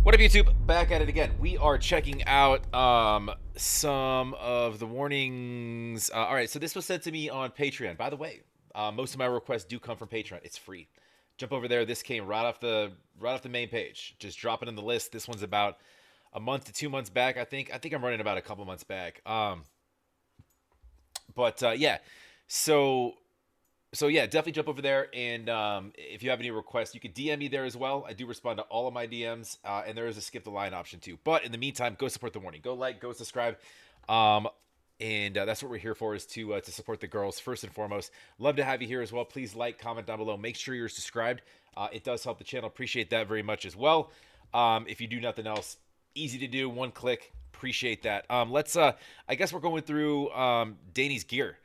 What up, YouTube? Back at it again. We are checking out some of the warnings. All right, so this was sent to me on Patreon. By the way, most of my requests do come from Patreon. It's free. Jump over there. This came right off the main page. Just drop it in the list. This one's about a month to 2 months back. I think I'm running about a couple months back. Yeah. So yeah, definitely jump over there, and if you have any requests, you can DM me there as well. I do respond to all of my DMs, and there is a skip the line option too. But in the meantime, go support the warning. Go like, go subscribe, and that's what we're here for, is to support the girls first and foremost. Love to have you here as well. Please like, comment down below. Make sure you're subscribed. It does help the channel. Appreciate that very much as well. If you do nothing else, easy to do. One click. Appreciate that. Let's. I guess we're going through Dany's gear.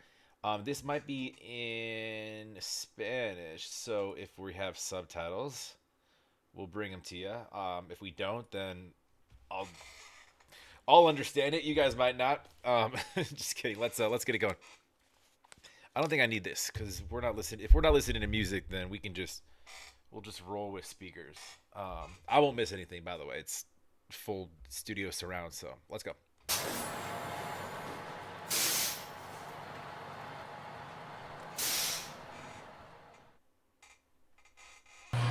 This might be in Spanish, so if we have subtitles, we'll bring them to you. If we don't, then I'll understand it. You guys might not. Just kidding. Let's get it going. I don't think I need this because we're not listening. If we're not listening to music, then we'll just roll with speakers. I won't miss anything, by the way. It's full studio surround, so let's go.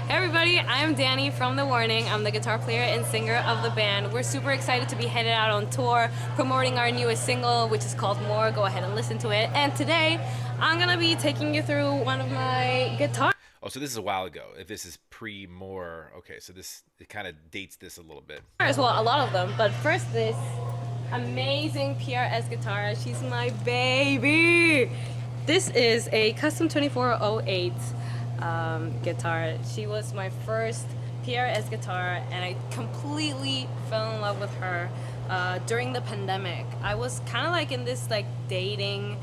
Hey everybody, I'm Dany from The Warning. I'm the guitar player and singer of the band. We're super excited to be headed out on tour, promoting our newest single, which is called More. Go ahead and listen to it. And today, I'm gonna be taking you through one of my guitars. Oh, so this is a while ago. If this is pre-more, okay, so it kind of dates this a little bit. Well, a lot of them, but first this amazing PRS guitar. She's my baby. This is a custom 2408 guitar. She was my first PRS guitar, and I completely fell in love with her during the pandemic. I was kind of like in this dating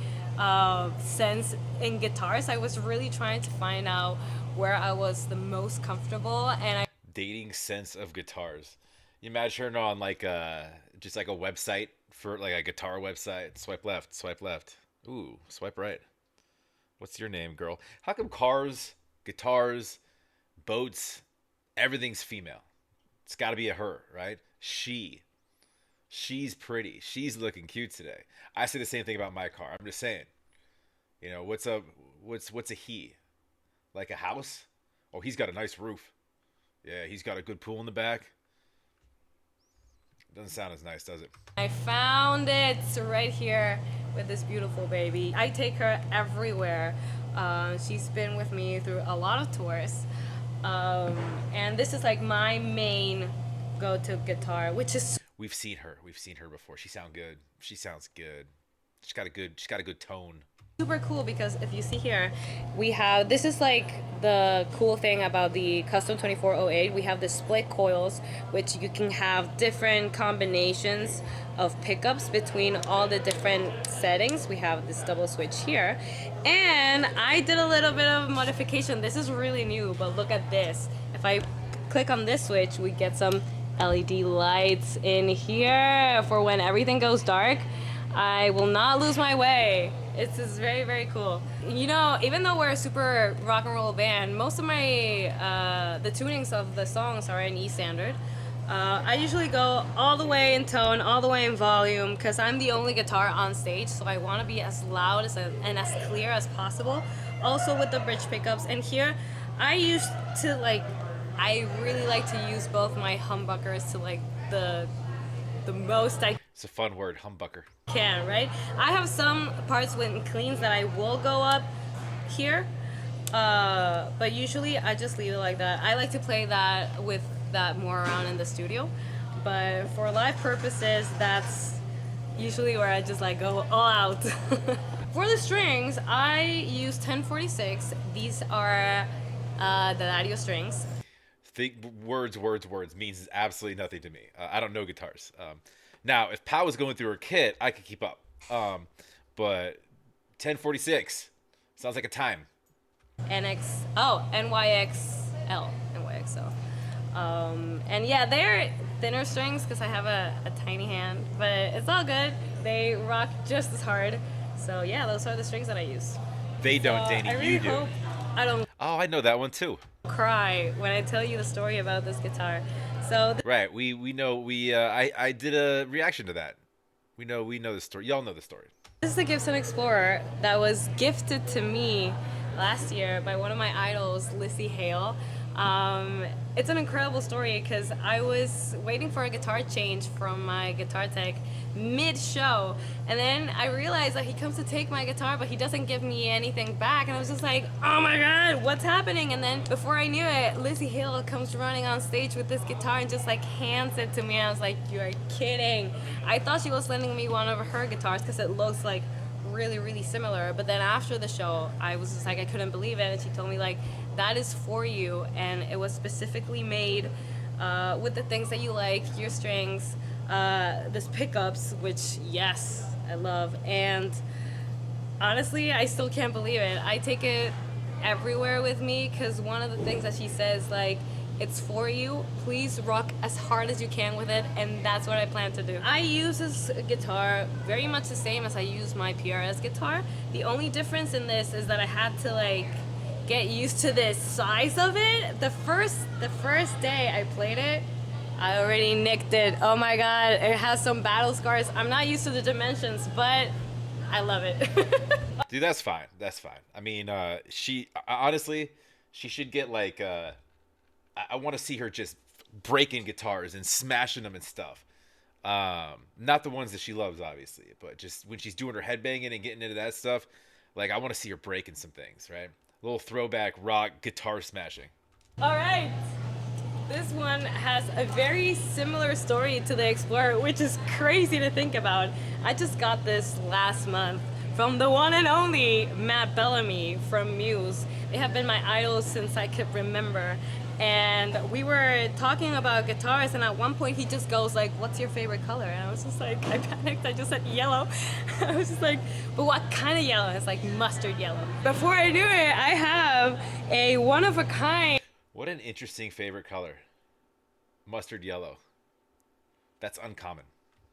sense in guitars. I was really trying to find out where I was the most comfortable, and I Dating sense of guitars. You imagine her on just like a website, for like a guitar website. Swipe left, swipe left. Ooh, swipe right. What's your name, girl? How come cars, guitars, boats, everything's female? It's got to be a her, right? She's pretty. She's looking cute today. I say the same thing about my car. I'm just saying. You know, what's a he? Like a house? Oh, he's got a nice roof. Yeah, he's got a good pool in the back. Doesn't sound as nice, does it? I found it right here with this beautiful baby. I take her everywhere. She's been with me through a lot of tours. And this is like my main go-to guitar, which is We've seen her before. She sounds good. She sounds good. She's got a good tone. super cool because if you see here, we have, this is like the cool thing about the custom 2408. We have the split coils, which you can have different combinations of pickups between all the different settings. We have this double switch here, and I did a little bit of modification. This is really new, but look at this. If I click on this switch, we get some LED lights in here for when everything goes dark. I will not lose my way. It's just very, very cool. You know, even though we're a super rock and roll band, most of my, the tunings of the songs are in E standard. I usually go all the way in tone, all the way in volume, because I'm the only guitar on stage, so I want to be as loud and as clear as possible. Also with the bridge pickups. And here, I used to I really like to use both my humbuckers to the most I It's a fun word, humbucker. can, right? I have some parts with cleans that I will go up here, but usually I just leave it like that. I like to play that with that more around in the studio, but for live purposes, that's usually where I just go all out. For the strings, I use 1046. These are the Ladio strings. Think words means absolutely nothing to me. I don't know guitars. Now, if Pau was going through her kit, I could keep up. But 1046 sounds like a time. NYXL. And yeah, they're thinner strings because I have a tiny hand, but it's all good. They rock just as hard. So yeah, those are the strings that I use. They don't, Dany, I really you do. hope I don't Oh, I know that one too. cry when I tell you the story about this guitar. So Right. We know I did a reaction to that. We know the story. Y'all know the story. this is the Gibson Explorer that was gifted to me last year by one of my idols, Lissy Hale. It's an incredible story because I was waiting for a guitar change from my guitar tech mid-show, and then I realized that he comes to take my guitar, but he doesn't give me anything back, and I was just like, oh my god, what's happening? And then before I knew it, Lizzie Hale comes running on stage with this guitar and just like hands it to me. And I was like, you're kidding. I thought she was lending me one of her guitars because it looks like really similar, but then after the show I was just like, I couldn't believe it, and she told me like, that is for you, and it was specifically made with the things that you like, your strings, this pickups, which yes, I love. And honestly, I still can't believe it. I take it everywhere with me because one of the things that she says, like, it's for you, please rock as hard as you can with it, and that's what I plan to do. I use this guitar very much the same as I use my PRS guitar. The only difference in this is that I had to like get used to the size of it. The first day I played it, I already nicked it. Oh my god, it has some battle scars. I'm not used to the dimensions, but I love it. Dude, that's fine. That's fine. I mean, she honestly, she should get like I want to see her just breaking guitars and smashing them and stuff. Not the ones that she loves, obviously, but just when she's doing her headbanging and getting into that stuff, like I want to see her breaking some things, right? A little throwback rock guitar smashing. All right. This one has a very similar story to the Explorer, which is crazy to think about. I just got this last month from the one and only Matt Bellamy from Muse. They have been my idols since I could remember. And we were talking about guitars, and at one point he just goes like, what's your favorite color? And I was just like, I panicked, I just said yellow. I was just like, but what kind of yellow? It's like mustard yellow. Before I knew it, I have a one-of-a-kind What an interesting favorite color. Mustard yellow. That's uncommon.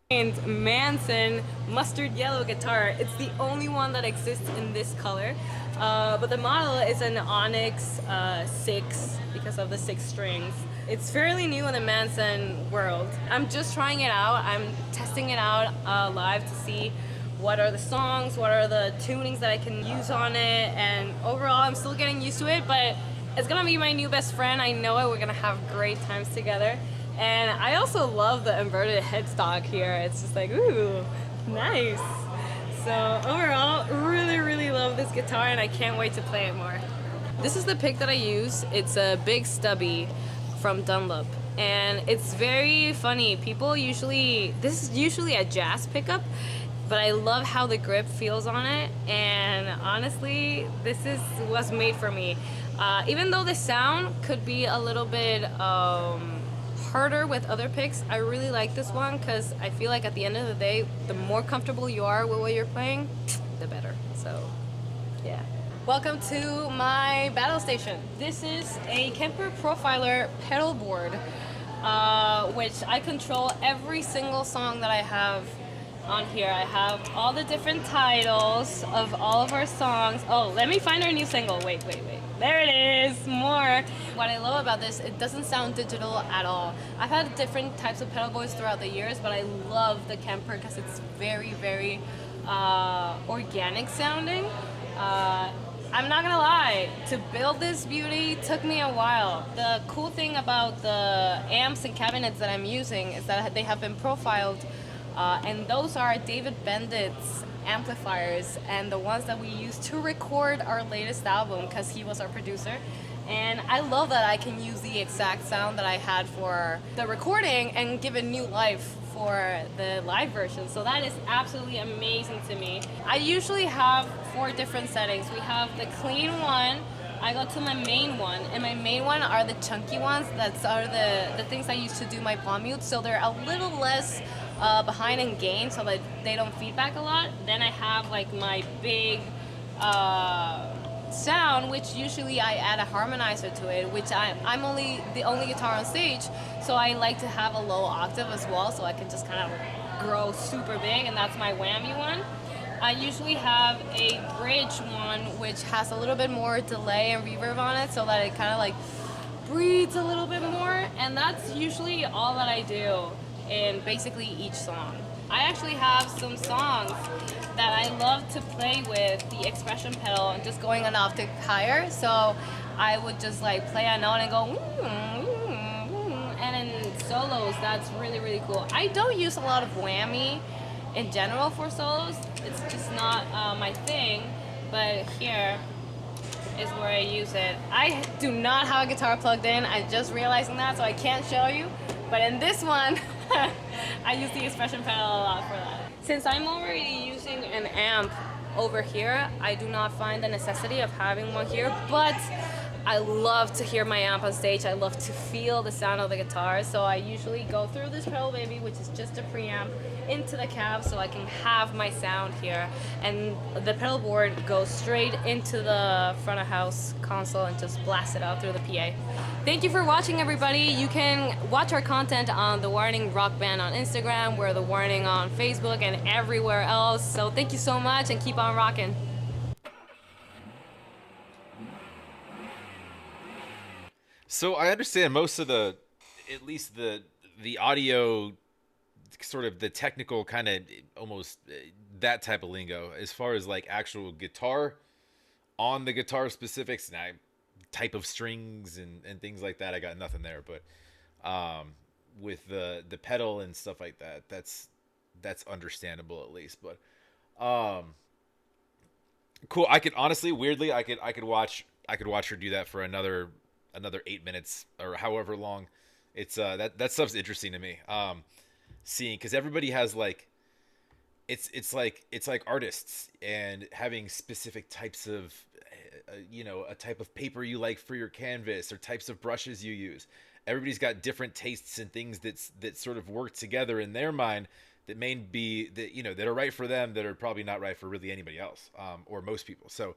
Manson mustard yellow guitar. It's the only one that exists in this color, but the model is an Onyx 6 because of the 6 strings. It's fairly new in the Manson world. I'm just trying it out. I'm testing it out live to see what are the songs, what are the tunings that I can use on it, and overall I'm still getting used to it, but it's gonna be my new best friend. I know it. We're gonna have great times together. And I also love the inverted headstock here. It's just like, ooh, nice. So overall, really love this guitar, and I can't wait to play it more. This is the pick that I use. It's a big stubby from Dunlop. And it's very funny. This is usually a jazz pickup, but I love how the grip feels on it. And honestly, was made for me. Even though the sound could be a little bit harder with other picks, I really like this one because I feel like at the end of the day, the more comfortable you are with what you're playing, the better. So, yeah. Welcome to my battle station. This is a Kemper Profiler pedal board, which I control every single song that I have on here. I have all the different titles of all of our songs. Oh, let me find our new single. Wait. There it is, more. What I love about this, it doesn't sound digital at all. I've had different types of pedal boards throughout the years, but I love the Kemper because it's very organic sounding. I'm not gonna lie, to build this beauty took me a while. The cool thing about the amps and cabinets that I'm using is that they have been profiled, and those are David Bendit's amplifiers, and the ones that we used to record our latest album because he was our producer. And I love that I can use the exact sound that I had for the recording and give it new life for the live version. So that is absolutely amazing to me. I usually have 4 different settings. We have the clean one, I go to my main one, and my main one are the chunky ones. That are the things I use to do my palm mute, so they're a little less behind in gain, so that they don't feedback a lot. Then I have like my big sound, which usually I add a harmonizer to it, which I'm the only guitar on stage, so I like to have a low octave as well, so I can just kind of grow super big, and that's my whammy one. I usually have a bridge one, which has a little bit more delay and reverb on it, so that it kind of like breathes a little bit more, and that's usually all that I do in basically each song. I actually have some songs that I love to play with the expression pedal and just going an octave higher. So I would just like play a note and go, and in solos, that's really, really cool. I don't use a lot of whammy in general for solos, it's just not my thing, but here is where I use it. I do not have a guitar plugged in. I just realizing that, so I can't show you. But in this one, I use the expression pedal a lot for that. Since I'm already using an amp over here, I do not find the necessity of having one here, but I love to hear my amp on stage. I love to feel the sound of the guitar. So I usually go through this pedal baby, which is just a preamp, into the cab so I can have my sound here. And the pedal board goes straight into the front of house console and just blast it out through the PA. Thank you for watching, everybody. You can watch our content on The Warning Rock Band on Instagram. We're The Warning on Facebook and everywhere else. So thank you so much and keep on rocking. So I understand most of the, at least the audio, sort of the technical kind of almost that type of lingo as far as like actual guitar on the guitar specifics and I type of strings and things like that. I got nothing there, but with the pedal and stuff like that, that's understandable at least. But cool. I could honestly, weirdly, I could watch her do that for another 8 minutes or however long. It's that stuff's interesting to me. Seeing because everybody has like it's like artists and having specific types of a type of paper you like for your canvas or types of brushes you use. Everybody's got different tastes and things that sort of work together in their mind that may be that that are right for them that are probably not right for really anybody else, or most people. So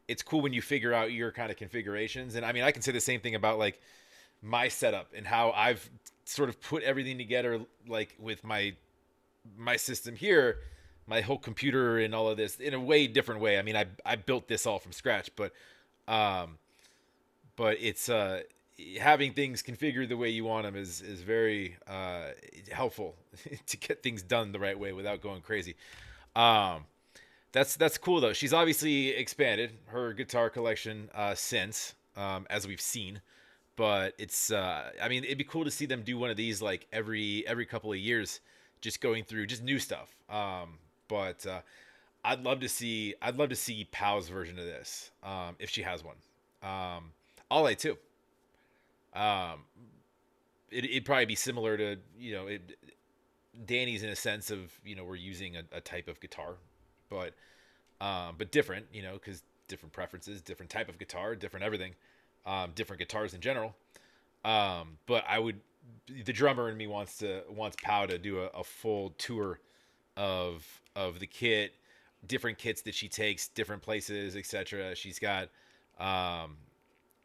it's cool when you figure out your kind of configurations. And I mean, I can say the same thing about like my setup and how I've sort of put everything together, like with my system here, my whole computer and all of this in a way different way. I mean, I built this all from scratch, um, but it's having things configured the way you want them is very helpful to get things done the right way without going crazy. Um, that's cool though. She's obviously expanded her guitar collection since, as we've seen. But it's I mean, it'd be cool to see them do one of these like every couple of years, just going through just new stuff. But I'd love to see Pow's version of this, if she has one. All I too. Um, it'd probably be similar to Danny's in a sense of we're using a type of guitar, but different, because different preferences, different type of guitar, different everything, different guitars in general. But the drummer in me wants Pow to do a full tour of the kit, different kits that she takes, different places, etc. She's got um,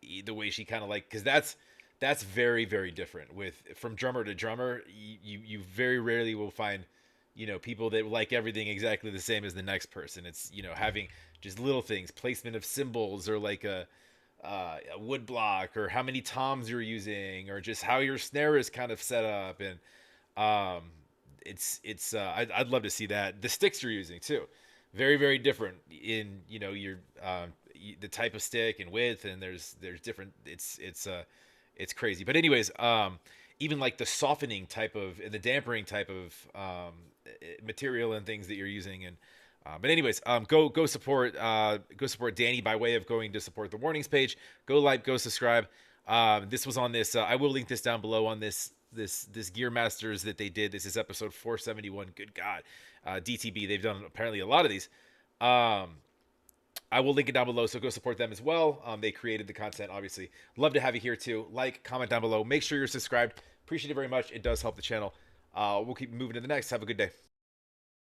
the way she kind of like because that's very very different with from drummer to drummer. You very rarely will find people that like everything exactly the same as the next person. It's having just little things, placement of cymbals, or like a wood block, or how many toms you're using, or just how your snare is kind of set up. And um, I'd love to see that. The sticks you're using too, very very different in your the type of stick and width, and there's different. It's crazy. But anyways, even like the softening type of and the dampering type of material and things that you're using. And but anyways, go support Dany by way of going to support the warnings page. Go like, go subscribe. This was on this. I will link this down below on this Gear Masters that they did. This is episode 471. Good God, DTB. They've done apparently a lot of these. I will link it down below, so go support them as well. They created the content, obviously. Love to have you here too. Like, comment down below. Make sure you're subscribed. Appreciate it very much. It does help the channel. We'll keep moving to the next. Have a good day.